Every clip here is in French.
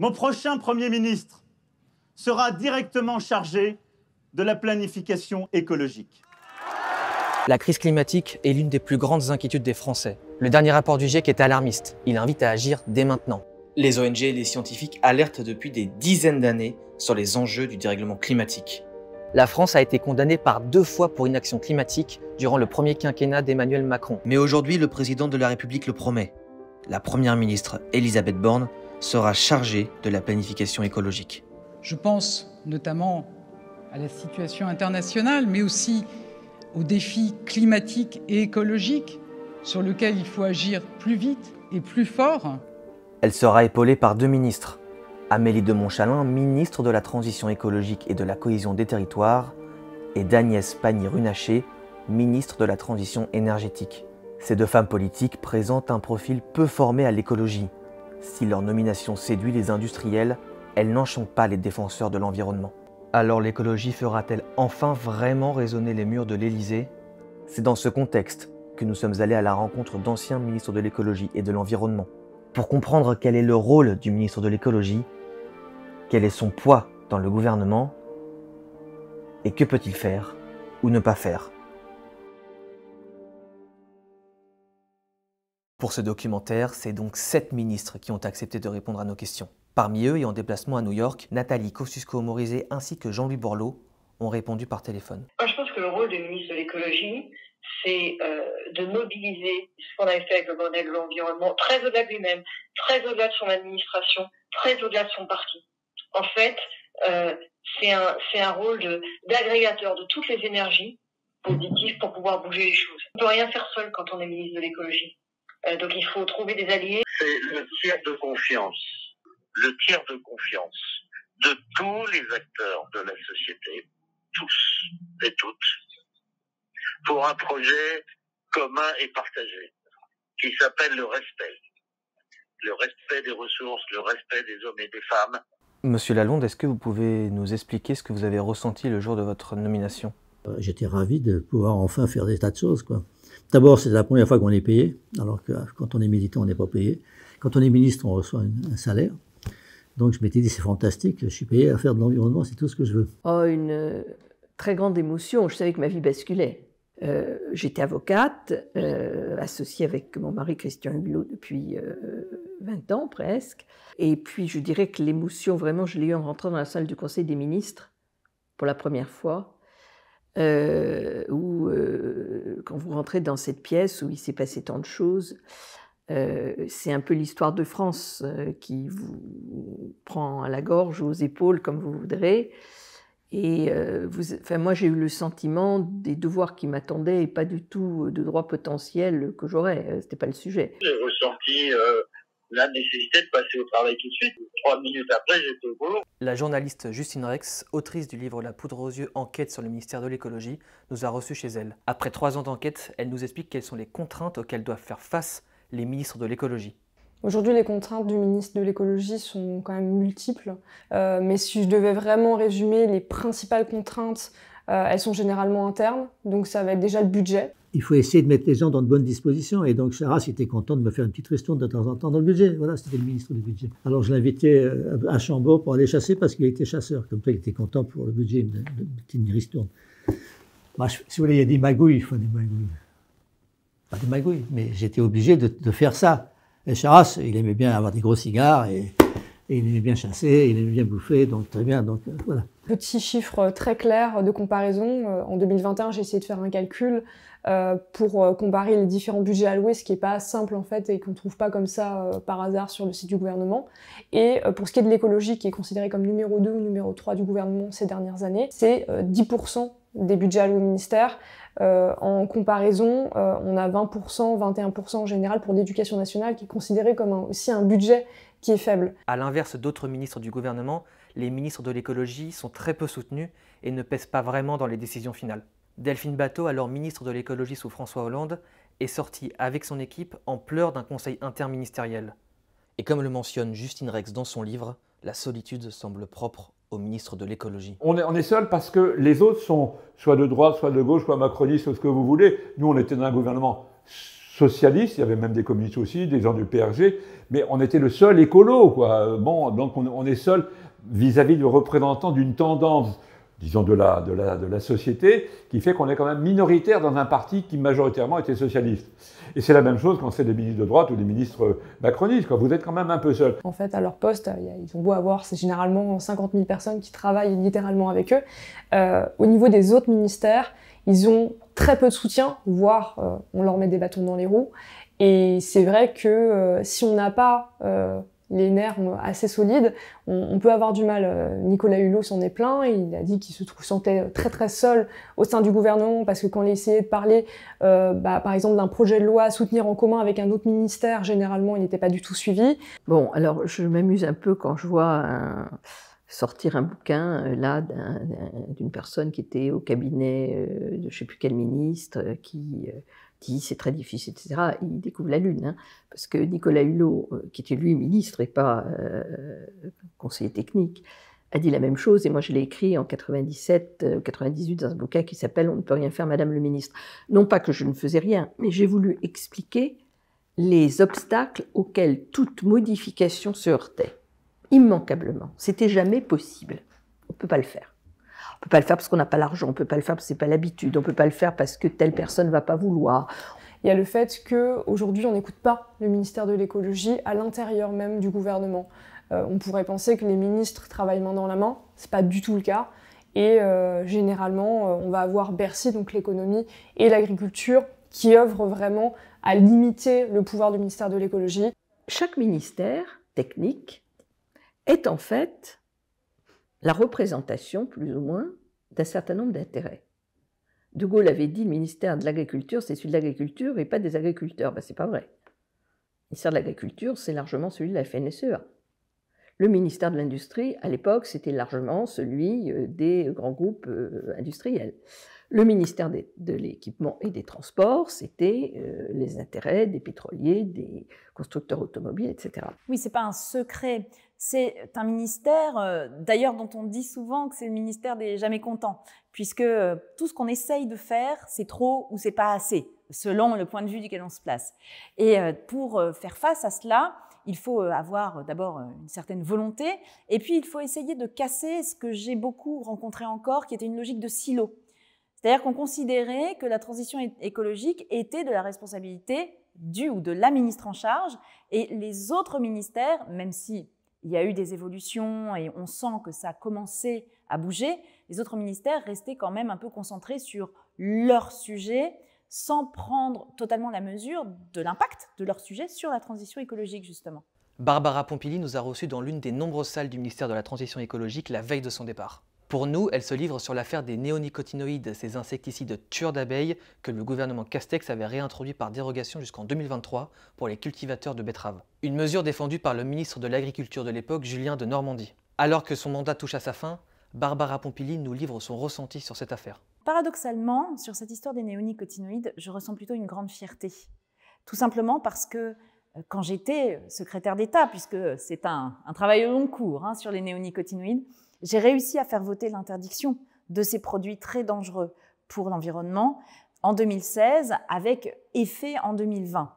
Mon prochain Premier ministre sera directement chargé de la planification écologique. La crise climatique est l'une des plus grandes inquiétudes des Français. Le dernier rapport du GIEC est alarmiste. Il invite à agir dès maintenant. Les ONG et les scientifiques alertent depuis des dizaines d'années sur les enjeux du dérèglement climatique. La France a été condamnée par 2 fois pour inaction climatique durant le premier quinquennat d'Emmanuel Macron. Mais aujourd'hui, le président de la République le promet. La première ministre, Elisabeth Borne, sera chargée de la planification écologique. Je pense notamment à la situation internationale, mais aussi aux défis climatiques et écologiques sur lesquels il faut agir plus vite et plus fort. Elle sera épaulée par 2 ministres. Amélie de Montchalin, ministre de la Transition écologique et de la cohésion des territoires, et d'Agnès Pannier-Runacher, ministre de la Transition énergétique. Ces 2 femmes politiques présentent un profil peu formé à l'écologie. Si leur nomination séduit les industriels, elle n'enchante pas les défenseurs de l'environnement. Alors l'écologie fera-t-elle enfin vraiment résonner les murs de l'Élysée? C'est dans ce contexte que nous sommes allés à la rencontre d'anciens ministres de l'écologie et de l'environnement. Pour comprendre quel est le rôle du ministre de l'écologie, quel est son poids dans le gouvernement, et que peut-il faire ou ne pas faire. Pour ce documentaire, c'est donc 7 ministres qui ont accepté de répondre à nos questions. Parmi eux, et en déplacement à New York, Nathalie Kosciusko-Morizet ainsi que Jean-Louis Borloo ont répondu par téléphone. Moi, je pense que le rôle du ministre de l'écologie, c'est de mobiliser ce qu'on avait fait avec le Grenelle de l'environnement, très au-delà de lui-même, très au-delà de son administration, très au-delà de son parti. En fait, c'est un rôle d'agrégateur de toutes les énergies positives pour pouvoir bouger les choses. On ne peut rien faire seul quand on est ministre de l'écologie. Donc il faut trouver des alliés. C'est le tiers de confiance de tous les acteurs de la société, tous et toutes, pour un projet commun et partagé, qui s'appelle le respect. Le respect des ressources, le respect des hommes et des femmes. Monsieur Lalonde, est-ce que vous pouvez nous expliquer ce que vous avez ressenti le jour de votre nomination? J'étais ravi de pouvoir enfin faire des tas de choses, quoi. D'abord, c'est la première fois qu'on est payé, alors que quand on est militant, on n'est pas payé. Quand on est ministre, on reçoit un salaire. Donc je m'étais dit, c'est fantastique, je suis payé à faire de l'environnement, c'est tout ce que je veux. Oh, une très grande émotion, je savais que ma vie basculait. J'étais avocate, associée avec mon mari Christian Hulot depuis 20 ans presque. Et puis je dirais que l'émotion, vraiment, je l'ai eue en rentrant dans la salle du Conseil des ministres, pour la première fois. Où quand vous rentrez dans cette pièce où il s'est passé tant de choses, c'est un peu l'histoire de France qui vous prend à la gorge, aux épaules, comme vous voudrez. Et moi, j'ai eu le sentiment des devoirs qui m'attendaient et pas du tout de droits potentiels que j'aurais. C'était pas le sujet. J'ai ressenti la nécessité de passer au travail tout de suite. 3 minutes après, j'étais au boulot. La journaliste Justine Rex, autrice du livre La poudre aux yeux, enquête sur le ministère de l'écologie, nous a reçus chez elle. Après 3 ans d'enquête, elle nous explique quelles sont les contraintes auxquelles doivent faire face les ministres de l'écologie. Aujourd'hui, les contraintes du ministre de l'écologie sont quand même multiples, mais si je devais vraiment résumer les principales contraintes, elles sont généralement internes, donc ça va être déjà le budget. Il faut essayer de mettre les gens dans de bonnes dispositions, et donc Charras était content de me faire une petite ristourne de temps en temps dans le budget. Voilà, c'était le ministre du budget. Alors je l'invitais à Chambord pour aller chasser parce qu'il était chasseur. Comme ça, il était content pour le budget, une petite ristourne. Moi, si vous voulez, il y a des magouilles, il faut des magouilles. Pas des magouilles, mais j'étais obligé de faire ça. Et Charras, il aimait bien avoir des gros cigares, et il aimait bien chasser, il aimait bien bouffer, donc très bien, donc voilà. Petit chiffre très clair de comparaison. En 2021, j'ai essayé de faire un calcul pour comparer les différents budgets alloués, ce qui n'est pas simple en fait et qu'on ne trouve pas comme ça par hasard sur le site du gouvernement. Et pour ce qui est de l'écologie, qui est considéré comme numéro 2 ou numéro 3 du gouvernement ces dernières années, c'est 10% des budgets alloués au ministère. En comparaison, on a 20%, 21% en général pour l'éducation nationale, qui est considéré comme aussi un budget qui est faible. À l'inverse d'autres ministres du gouvernement, les ministres de l'écologie sont très peu soutenus et ne pèsent pas vraiment dans les décisions finales. Delphine Batho, alors ministre de l'écologie sous François Hollande, est sortie avec son équipe en pleurs d'un conseil interministériel. Et comme le mentionne Justine Rex dans son livre, la solitude semble propre au ministre de l'écologie. On est seul parce que les autres sont soit de droite, soit de gauche, soit macronistes, soit ce que vous voulez. Nous, on était dans un gouvernement socialistes, il y avait même des communistes aussi, des gens du PRG, mais on était le seul écolo, quoi. Bon, donc on est seul vis-à-vis du représentant d'une tendance, disons, de la société, qui fait qu'on est quand même minoritaire dans un parti qui majoritairement était socialiste. Et c'est la même chose quand c'est des ministres de droite ou des ministres macronistes, quoi. Vous êtes quand même un peu seul. En fait, à leur poste, ils ont beau avoir, c'est généralement 50 000 personnes qui travaillent littéralement avec eux. Au niveau des autres ministères, ils ont très peu de soutien, voire on leur met des bâtons dans les roues. Et c'est vrai que si on n'a pas les nerfs assez solides, on peut avoir du mal. Nicolas Hulot s'en est plaint, il a dit qu'il se sentait très très seul au sein du gouvernement parce que quand il essayait de parler par exemple d'un projet de loi à soutenir en commun avec un autre ministère, généralement il n'était pas du tout suivi. Bon, alors je m'amuse un peu quand je vois sortir un bouquin là d'une personne qui était au cabinet de je ne sais plus quel ministre qui dit c'est très difficile, etc. Il découvre la Lune, hein, parce que Nicolas Hulot, qui était lui ministre et pas conseiller technique, a dit la même chose, et moi je l'ai écrit en 97, 98 dans un bouquin qui s'appelle « On ne peut rien faire, Madame le ministre ». Non pas que je ne faisais rien, mais j'ai voulu expliquer les obstacles auxquels toute modification se heurtait, immanquablement. C'était jamais possible. On ne peut pas le faire. On ne peut pas le faire parce qu'on n'a pas l'argent, on ne peut pas le faire parce que ce n'est pas l'habitude, on ne peut pas le faire parce que telle personne ne va pas vouloir. Il y a le fait qu'aujourd'hui, on n'écoute pas le ministère de l'écologie à l'intérieur même du gouvernement. On pourrait penser que les ministres travaillent main dans la main, ce n'est pas du tout le cas. Et généralement, on va avoir Bercy, donc l'économie, et l'agriculture, qui œuvrent vraiment à limiter le pouvoir du ministère de l'écologie. Chaque ministère technique est en fait la représentation, plus ou moins, d'un certain nombre d'intérêts. De Gaulle avait dit le ministère de l'Agriculture, c'est celui de l'agriculture et pas des agriculteurs. Ben, c'est pas vrai. Le ministère de l'Agriculture, c'est largement celui de la FNSEA. Le ministère de l'Industrie, à l'époque, c'était largement celui des grands groupes industriels. Le ministère de l'Équipement et des Transports, c'était les intérêts des pétroliers, des constructeurs automobiles, etc. Oui, c'est pas un secret. C'est un ministère, d'ailleurs, dont on dit souvent que c'est le ministère des jamais contents, puisque tout ce qu'on essaye de faire, c'est trop ou c'est pas assez, selon le point de vue duquel on se place. Et pour faire face à cela, il faut avoir d'abord une certaine volonté, et puis il faut essayer de casser ce que j'ai beaucoup rencontré encore, qui était une logique de silo. C'est-à-dire qu'on considérait que la transition écologique était de la responsabilité du ou de la ministre en charge, et les autres ministères, même si il y a eu des évolutions et on sent que ça a commencé à bouger, les autres ministères restaient quand même un peu concentrés sur leur sujet, sans prendre totalement la mesure de l'impact de leur sujet sur la transition écologique, justement. Barbara Pompili nous a reçus dans l'une des nombreuses salles du ministère de la Transition écologique la veille de son départ. Pour nous, elle se livre sur l'affaire des néonicotinoïdes, ces insecticides tueurs d'abeilles que le gouvernement Castex avait réintroduits par dérogation jusqu'en 2023 pour les cultivateurs de betteraves. Une mesure défendue par le ministre de l'Agriculture de l'époque, Julien de Normandie. Alors que son mandat touche à sa fin, Barbara Pompili nous livre son ressenti sur cette affaire. Paradoxalement, sur cette histoire des néonicotinoïdes, je ressens plutôt une grande fierté. Tout simplement parce que quand j'étais secrétaire d'État, puisque c'est un travail au long cours sur les néonicotinoïdes, j'ai réussi à faire voter l'interdiction de ces produits très dangereux pour l'environnement en 2016, avec effet en 2020.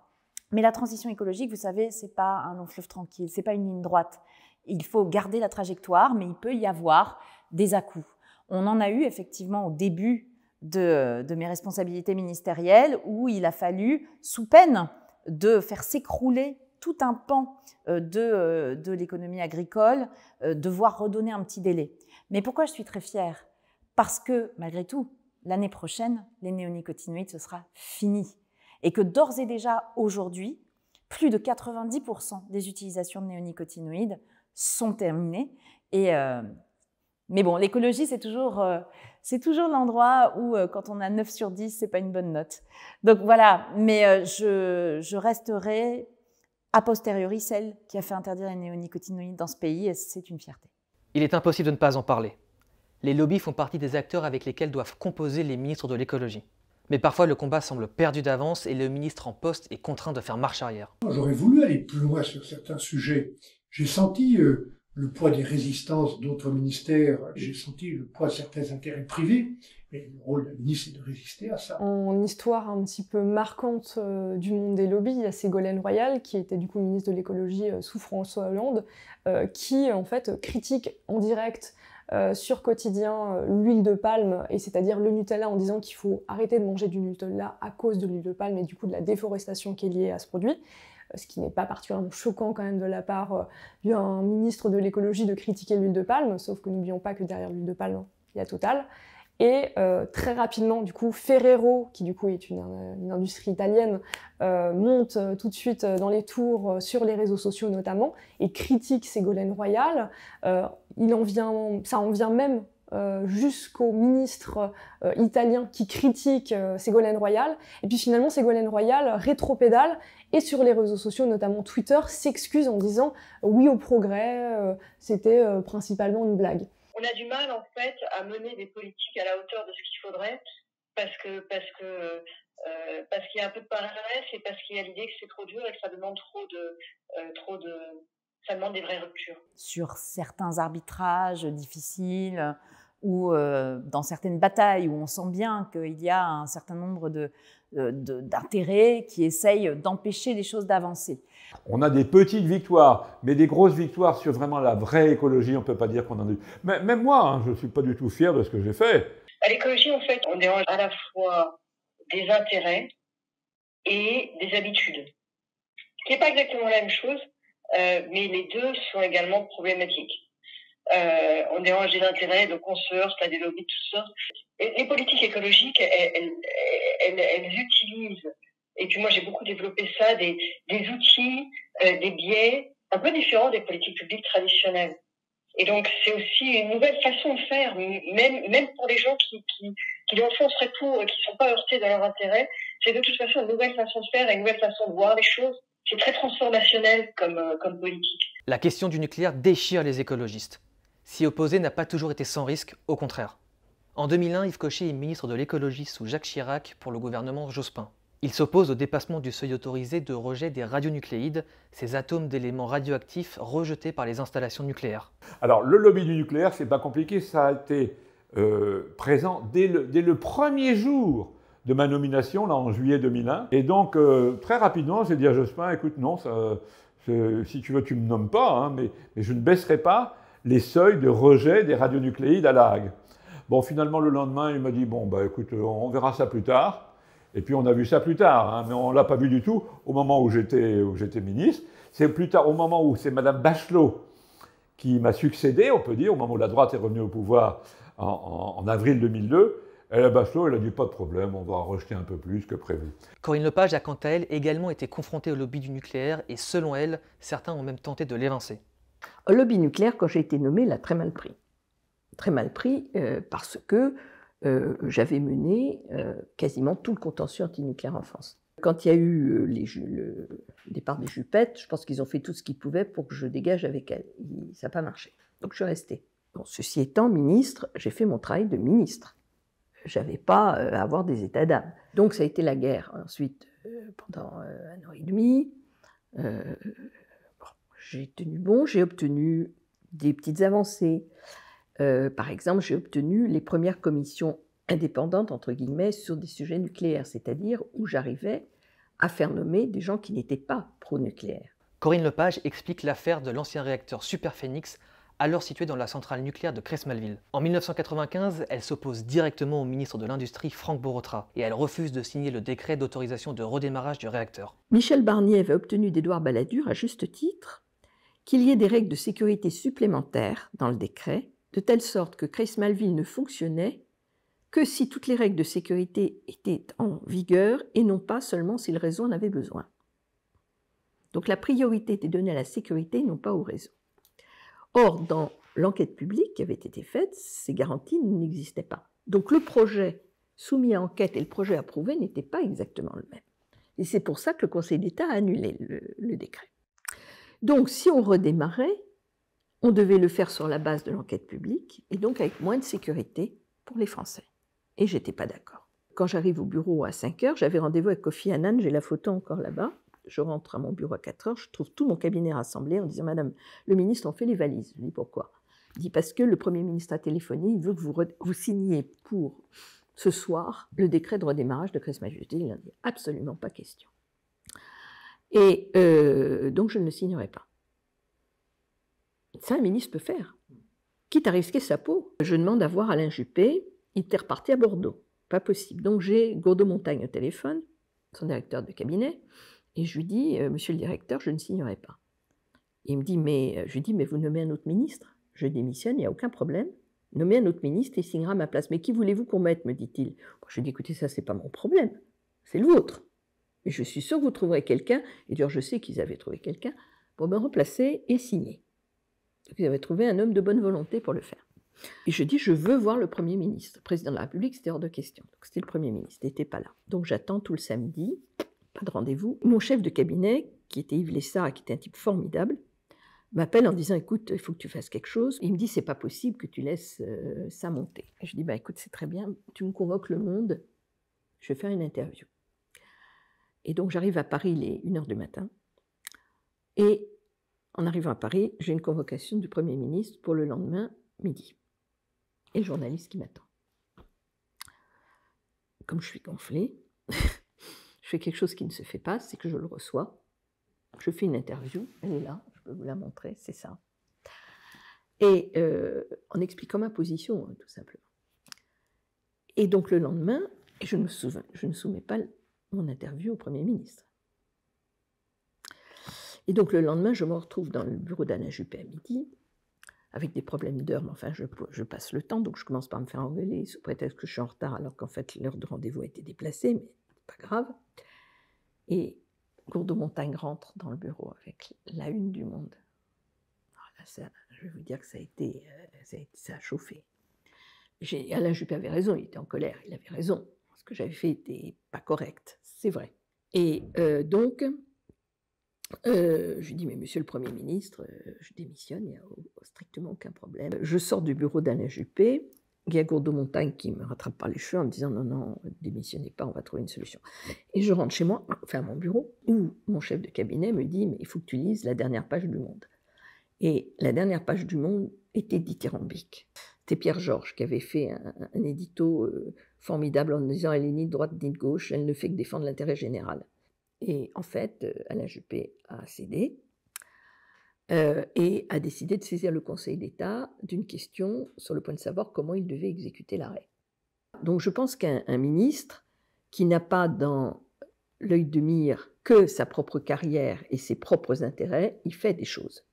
Mais la transition écologique, vous savez, ce n'est pas un long fleuve tranquille, ce n'est pas une ligne droite. Il faut garder la trajectoire, mais il peut y avoir des à-coups. On en a eu effectivement au début de mes responsabilités ministérielles, où il a fallu, sous peine de faire s'écrouler tout un pan de l'économie agricole, devoir redonner un petit délai. Mais pourquoi je suis très fière? Parce que, malgré tout, l'année prochaine, les néonicotinoïdes, ce sera fini. Et que d'ores et déjà, aujourd'hui, plus de 90% des utilisations de néonicotinoïdes sont terminées. Mais bon, l'écologie, c'est toujours l'endroit où, quand on a 9 sur 10, c'est pas une bonne note. Donc voilà, mais je resterai a posteriori celle qui a fait interdire les néonicotinoïdes dans ce pays, et c'est une fierté. Il est impossible de ne pas en parler. Les lobbies font partie des acteurs avec lesquels doivent composer les ministres de l'écologie. Mais parfois, le combat semble perdu d'avance et le ministre en poste est contraint de faire marche arrière. J'aurais voulu aller plus loin sur certains sujets. J'ai senti le poids des résistances d'autres ministères, j'ai senti le poids de certains intérêts privés, Mais le rôle d'un ministre, c'est de résister à ça. En histoire un petit peu marquante du monde des lobbies, il y a Ségolène Royal, qui était du coup ministre de l'écologie sous François Hollande, qui en fait critique en direct sur Quotidien l'huile de palme, et c'est-à-dire le Nutella, en disant qu'il faut arrêter de manger du Nutella à cause de l'huile de palme et du coup de la déforestation qui est liée à ce produit. Ce qui n'est pas particulièrement choquant quand même de la part d'un ministre de l'écologie de critiquer l'huile de palme, sauf que n'oublions pas que derrière l'huile de palme, il y a Total. Et très rapidement, du coup, Ferrero, qui du coup est une industrie italienne, monte tout de suite dans les tours sur les réseaux sociaux notamment, et critique Ségolène Royal. Ça en vient même jusqu'au ministre italien qui critique Ségolène Royal. Et puis finalement, Ségolène Royal rétropédale et sur les réseaux sociaux, notamment Twitter, s'excuse en disant « oui au progrès, c'était principalement une blague ». On a du mal en fait à mener des politiques à la hauteur de ce qu'il faudrait parce qu'il y a un peu de paresse et parce qu'il y a l'idée que c'est trop dur et que ça demande ça demande des vraies ruptures. Sur certains arbitrages difficiles ou dans certaines batailles où on sent bien qu'il y a un certain nombre d'intérêts qui essayent d'empêcher les choses d'avancer. On a des petites victoires, mais des grosses victoires sur vraiment la vraie écologie, on ne peut pas dire qu'on en a eu. Même moi, hein, je ne suis pas du tout fier de ce que j'ai fait. À l'écologie, en fait, on dérange à la fois des intérêts et des habitudes. Ce qui n'est pas exactement la même chose, mais les deux sont également problématiques. On dérange des intérêts, donc on se heurte à des lobbies de toutes sortes. Et les politiques écologiques, elles utilisent, et puis moi j'ai beaucoup développé ça, des outils, des biais un peu différents des politiques publiques traditionnelles. Et donc c'est aussi une nouvelle façon de faire, même pour les gens qui dans le fond seraient pour et qui ne sont pas heurtés dans leur intérêt, c'est de toute façon une nouvelle façon de faire et une nouvelle façon de voir les choses. C'est très transformationnel comme politique. La question du nucléaire déchire les écologistes. S'y opposer n'a pas toujours été sans risque, au contraire. En 2001, Yves Cochet est ministre de l'écologie sous Jacques Chirac pour le gouvernement Jospin. Il s'oppose au dépassement du seuil autorisé de rejet des radionucléides, ces atomes d'éléments radioactifs rejetés par les installations nucléaires. Alors, le lobby du nucléaire, c'est pas compliqué, ça a été présent dès le premier jour de ma nomination, là, en juillet 2001. Et donc, très rapidement, j'ai dit à Jospin, écoute, non, si tu veux, tu me nommes pas, hein, mais je ne baisserai pas les seuils de rejet des radionucléides à La Hague. Bon, finalement, le lendemain, il m'a dit, bon, bah écoute, on verra ça plus tard. Et puis, on a vu ça plus tard, hein, mais on ne l'a pas vu du tout au moment où j'étais ministre. C'est plus tard, au moment où c'est Madame Bachelot qui m'a succédé, on peut dire, au moment où la droite est revenue au pouvoir en avril 2002. Et la Bachelot, elle a dit, pas de problème, on va en rejeter un peu plus que prévu. Corinne Lepage a quant à elle également été confrontée au lobby du nucléaire et selon elle, certains ont même tenté de l'évincer. Le lobby nucléaire, quand j'ai été nommée, l'a très mal pris. Très mal pris parce que j'avais mené quasiment tout le contentieux antinucléaire en France. Quand il y a eu le départ des Jupettes, je pense qu'ils ont fait tout ce qu'ils pouvaient pour que je dégage avec elles. Ça n'a pas marché. Donc je suis restée. Bon, ceci étant, ministre, j'ai fait mon travail de ministre. Je n'avais pas à avoir des états d'âme. Donc ça a été la guerre. Ensuite, pendant 1 an et demi, j'ai tenu bon, j'ai obtenu des petites avancées. Par exemple, j'ai obtenu les premières commissions indépendantes, entre guillemets, sur des sujets nucléaires, c'est-à-dire où j'arrivais à faire nommer des gens qui n'étaient pas pro-nucléaires. Corinne Lepage explique l'affaire de l'ancien réacteur Superphénix, alors situé dans la centrale nucléaire de Cresmatville. En 1995, elle s'oppose directement au ministre de l'Industrie Franck Borotra et elle refuse de signer le décret d'autorisation de redémarrage du réacteur. Michel Barnier avait obtenu d'Édouard Balladur, à juste titre, qu'il y ait des règles de sécurité supplémentaires dans le décret, de telle sorte que Cresmatville ne fonctionnait que si toutes les règles de sécurité étaient en vigueur et non pas seulement si le réseau en avait besoin. Donc la priorité était donnée à la sécurité et non pas au réseau. Or, dans l'enquête publique qui avait été faite, ces garanties n'existaient pas. Donc le projet soumis à enquête et le projet approuvé n'étaient pas exactement le même. Et c'est pour ça que le Conseil d'État a annulé le décret. Donc si on redémarrait, on devait le faire sur la base de l'enquête publique et donc avec moins de sécurité pour les Français. Et je n'étais pas d'accord. Quand j'arrive au bureau à 5 heures, j'avais rendez-vous avec Kofi Annan, j'ai la photo encore là-bas. Je rentre à mon bureau à 4 heures, je trouve tout mon cabinet rassemblé en disant « Madame, le ministre, on fait les valises. » Je dis « Pourquoi ?» Il dit « Parce que le Premier ministre a téléphoné, il veut que vous signiez pour ce soir, le décret de redémarrage de Christmas. Je dis, il n'en est absolument pas question. Et donc, je ne le signerai pas. Ça, un ministre peut faire, quitte à risquer sa peau. Je demande à voir Alain Juppé, il était reparti à Bordeaux. Pas possible. Donc, j'ai Gourdeau-Montagne au téléphone, son directeur de cabinet, et je lui dis, monsieur le directeur, je ne signerai pas. Il me dit, je lui dis, mais vous nommez un autre ministre. Je démissionne, il n'y a aucun problème. Nommez un autre ministre et il signera à ma place. Mais qui voulez-vous qu'on mette, me dit-il. Je lui dis, écoutez, ça, c'est pas mon problème, c'est le vôtre. Mais je suis sûr que vous trouverez quelqu'un, et d'ailleurs, je sais qu'ils avaient trouvé quelqu'un, pour me remplacer et signer. Donc, ils avaient trouvé un homme de bonne volonté pour le faire. Et je dis, je veux voir le Premier ministre. Le président de la République, c'était hors de question. Donc, c'était le Premier ministre, il n'était pas là. Donc, j'attends tout le samedi, pas de rendez-vous. Mon chef de cabinet, qui était Yves Lessard, qui était un type formidable, m'appelle en disant, écoute, il faut que tu fasses quelque chose. Il me dit, c'est pas possible que tu laisses ça monter. Et je dis, écoute, c'est très bien, tu me convoques Le Monde, je vais faire une interview. Et donc, j'arrive à Paris, il est 1h du matin. Et en arrivant à Paris, j'ai une convocation du Premier ministre pour le lendemain, midi. Et le journaliste qui m'attend. Comme je suis gonflée, je fais quelque chose qui ne se fait pas, c'est que je le reçois. Je fais une interview, elle est là, je peux vous la montrer, c'est ça. Et en expliquant ma position, tout simplement. Et donc le lendemain, je ne soumets pas mon interview au Premier ministre. Et donc le lendemain, je me retrouve dans le bureau d'Alain Juppé à midi, avec des problèmes d'heure, mais enfin je passe le temps, donc je commence par me faire engueuler sous prétexte que je suis en retard, alors qu'en fait l'heure de rendez-vous a été déplacée, mais c'est pas grave. Et Gourdeau-Montagne rentre dans le bureau avec la une du Monde. Alors là, je vais vous dire que ça a chauffé. Alain Juppé avait raison, il était en colère, il avait raison. Ce que j'avais fait n'était pas correct, c'est vrai. Et donc, je lui dis, mais monsieur le Premier ministre, je démissionne, il n'y a strictement aucun problème. Je sors du bureau d'Alain Juppé, il y a Gourdeau-Montagne qui me rattrape par les cheveux en me disant, non, démissionnez pas, on va trouver une solution. Et je rentre chez moi, enfin à mon bureau, où mon chef de cabinet me dit, mais il faut que tu lises la dernière page du Monde. Et la dernière page du Monde était dithyrambique. C'était Pierre Georges qui avait fait un édito formidable en disant, elle est ni de droite ni de gauche, elle ne fait que défendre l'intérêt général. Et en fait, Alain Juppé a cédé et a décidé de saisir le Conseil d'État d'une question sur le point de savoir comment il devait exécuter l'arrêt. Donc je pense qu'un ministre qui n'a pas dans l'œil de mire que sa propre carrière et ses propres intérêts, il fait des choses.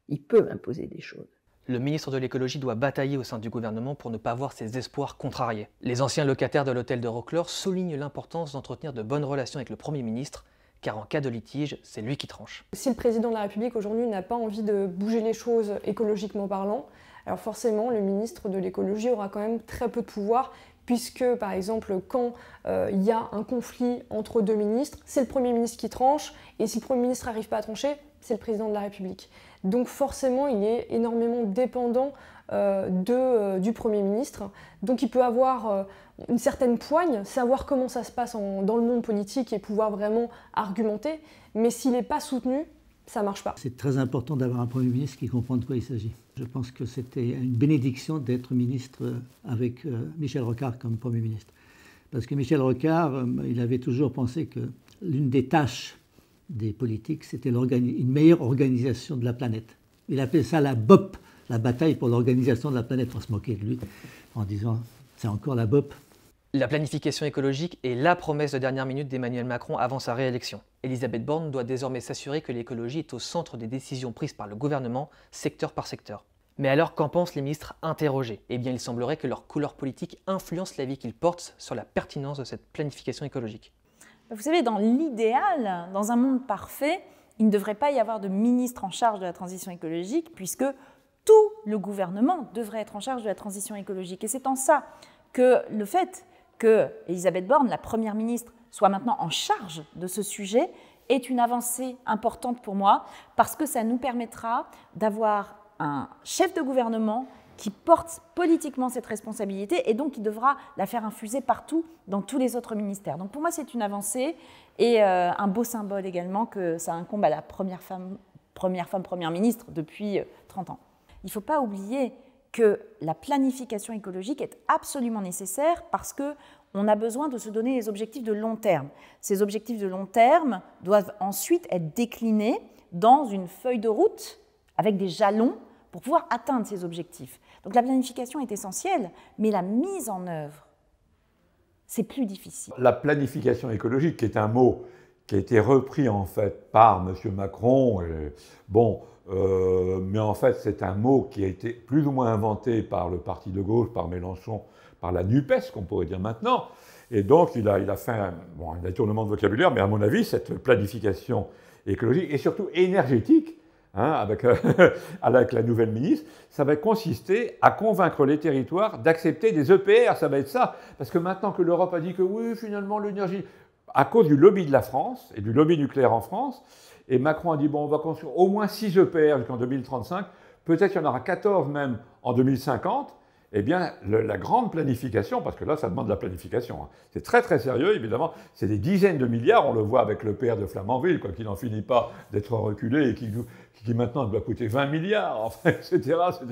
Il peut imposer des choses. Le ministre de l'écologie doit batailler au sein du gouvernement pour ne pas voir ses espoirs contrariés. Les anciens locataires de l'hôtel de Roquelaure soulignent l'importance d'entretenir de bonnes relations avec le Premier ministre, car en cas de litige, c'est lui qui tranche. Si le président de la République aujourd'hui n'a pas envie de bouger les choses écologiquement parlant, alors forcément le ministre de l'écologie aura quand même très peu de pouvoir, puisque par exemple quand il y a un conflit entre deux ministres, c'est le Premier ministre qui tranche, et si le Premier ministre n'arrive pas à trancher, c'est le président de la République. Donc forcément il est énormément dépendant du Premier ministre, donc il peut avoir une certaine poigne, savoir comment ça se passe dans le monde politique et pouvoir vraiment argumenter, mais s'il n'est pas soutenu, ça ne marche pas. C'est très important d'avoir un Premier ministre qui comprend de quoi il s'agit. Je pense que c'était une bénédiction d'être ministre avec Michel Rocard comme Premier ministre. Parce que Michel Rocard, il avait toujours pensé que l'une des tâches des politiques, c'était une meilleure organisation de la planète. Il appelait ça la BOP, la bataille pour l'organisation de la planète. On se moquait de lui en disant « c'est encore la BOP ». La planification écologique est la promesse de dernière minute d'Emmanuel Macron avant sa réélection. Elisabeth Borne doit désormais s'assurer que l'écologie est au centre des décisions prises par le gouvernement, secteur par secteur. Mais alors, qu'en pensent les ministres interrogés? Eh bien, il semblerait que leur couleur politique influence l'avis qu'ils portent sur la pertinence de cette planification écologique. Vous savez, dans l'idéal, dans un monde parfait, il ne devrait pas y avoir de ministre en charge de la transition écologique, puisque tout le gouvernement devrait être en charge de la transition écologique. Et c'est en ça que le fait que Elisabeth Borne, la Première ministre, soit maintenant en charge de ce sujet est une avancée importante pour moi, parce que ça nous permettra d'avoir un chef de gouvernement qui porte politiquement cette responsabilité et donc qui devra la faire infuser partout dans tous les autres ministères. Donc pour moi, c'est une avancée et un beau symbole également que ça incombe à la première femme première ministre depuis 30 ans. Il ne faut pas oublier que la planification écologique est absolument nécessaire parce qu'on a besoin de se donner des objectifs de long terme. Ces objectifs de long terme doivent ensuite être déclinés dans une feuille de route avec des jalons pour pouvoir atteindre ces objectifs. Donc la planification est essentielle, mais la mise en œuvre, c'est plus difficile. La planification écologique, qui est un mot qui a été repris en fait par M. Macron, mais en fait c'est un mot qui a été plus ou moins inventé par le parti de gauche, par Mélenchon, par la NUPES, qu'on pourrait dire maintenant. Et donc il a fait un détournement de vocabulaire, mais à mon avis, cette planification écologique et surtout énergétique, avec la nouvelle ministre, ça va consister à convaincre les territoires d'accepter des EPR, ça va être ça. Parce que maintenant que l'Europe a dit que oui, finalement, l'énergie, à cause du lobby de la France et du lobby nucléaire en France, et Macron a dit, bon, on va construire au moins 6 EPR jusqu'en 2035, peut-être qu'il y en aura 14 même en 2050, eh bien, la grande planification, parce que là, ça demande de la planification, c'est très très sérieux, évidemment, c'est des dizaines de milliards, on le voit avec l'EPR de Flamanville, qui n'en finit pas d'être reculé et qui maintenant doit coûter 20 milliards, enfin, etc.,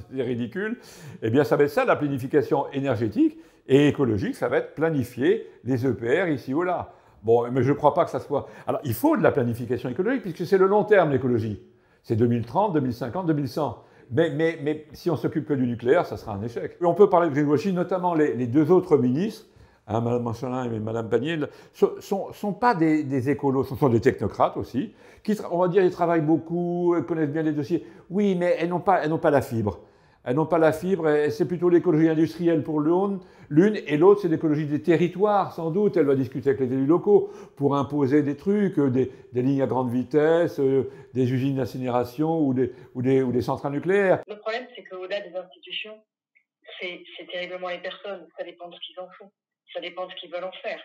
c'est ridicule. Eh bien, ça va être ça, la planification énergétique et écologique, ça va être planifier les EPR ici ou là. Bon, mais je ne crois pas que ça soit... Alors, il faut de la planification écologique, puisque c'est le long terme, l'écologie. C'est 2030, 2050, 2100. Mais si on s'occupe que du nucléaire, ça sera un échec. Et on peut parler de greenwashing, notamment les deux autres ministres, Mme Monchalin et Mme Pannier, ne sont pas des écolos, ce sont des technocrates aussi, qui, on va dire, ils travaillent beaucoup, connaissent bien les dossiers. Oui, mais elles n'ont pas la fibre. Elles n'ont pas la fibre, et c'est plutôt l'écologie industrielle pour l'une, et l'autre, c'est l'écologie des territoires, sans doute. Elle va discuter avec les élus locaux pour imposer des trucs, des lignes à grande vitesse, des usines d'incinération ou des centrales nucléaires. Le problème, c'est qu'au-delà des institutions, c'est terriblement les personnes. Ça dépend de ce qu'ils en font. Ça dépend de ce qu'ils veulent en faire.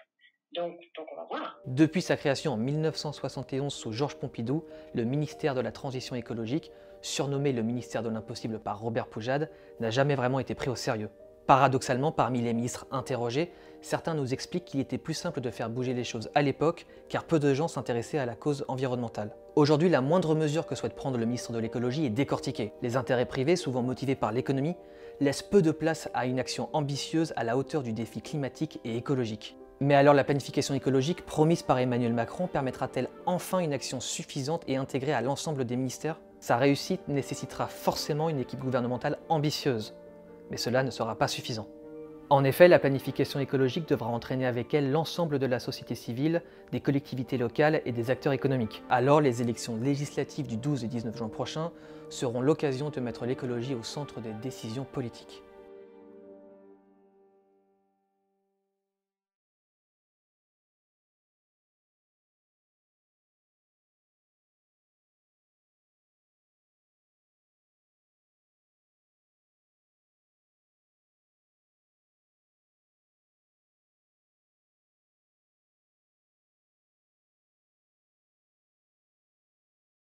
Donc on va voir. Depuis sa création en 1971 sous Georges Pompidou, le ministère de la Transition écologique, surnommé le ministère de l'impossible par Robert Poujade, n'a jamais vraiment été pris au sérieux. Paradoxalement, parmi les ministres interrogés, certains nous expliquent qu'il était plus simple de faire bouger les choses à l'époque, car peu de gens s'intéressaient à la cause environnementale. Aujourd'hui, la moindre mesure que souhaite prendre le ministre de l'écologie est décortiquée. Les intérêts privés, souvent motivés par l'économie, laissent peu de place à une action ambitieuse à la hauteur du défi climatique et écologique. Mais alors la planification écologique promise par Emmanuel Macron permettra-t-elle enfin une action suffisante et intégrée à l'ensemble des ministères ? Sa réussite nécessitera forcément une équipe gouvernementale ambitieuse, mais cela ne sera pas suffisant. En effet, la planification écologique devra entraîner avec elle l'ensemble de la société civile, des collectivités locales et des acteurs économiques. Alors les élections législatives du 12 et 19 juin prochains seront l'occasion de mettre l'écologie au centre des décisions politiques.